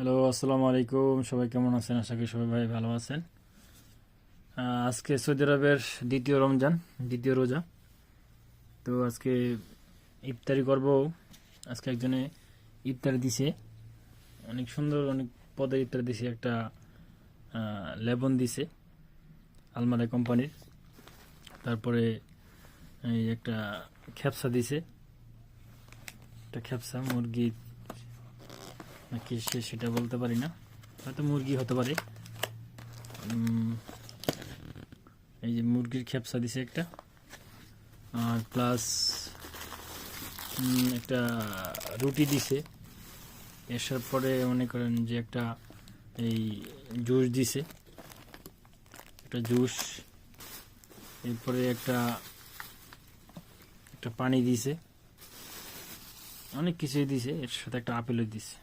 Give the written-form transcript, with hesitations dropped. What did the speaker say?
Hello, আসসালামু আলাইকুম। সবাই কেমন আছেন? আশা করি সবাই ভাই ভালো আছেন। আজকে সৌদি আরবের দ্বিতীয় রমজান, দ্বিতীয় রোজা। তো আজকে ইফতারি করব। আজকে একজনে ইফতারি দিছে, অনেক সুন্দর, অনেক পদের ইফতারি দিছে। একটা লেবন দিছে আলমারা কোম্পানির। তারপরে এই একটা খেপসা দিছে, একটা খেপসা মুরগি নাকি সেটা বলতে পারি না, হয়তো মুরগি হতে পারে। এই যে মুরগির খেপসা দিছে একটা, আর প্লাস একটা রুটি দিছে। এর পরে মনে করেন যে একটা এই জুস দিছে, একটা জুস। এরপরে একটা একটা পানি দিছে, অনেক কিছুই দিছে। এর সাথে একটা আপেলও দিছে।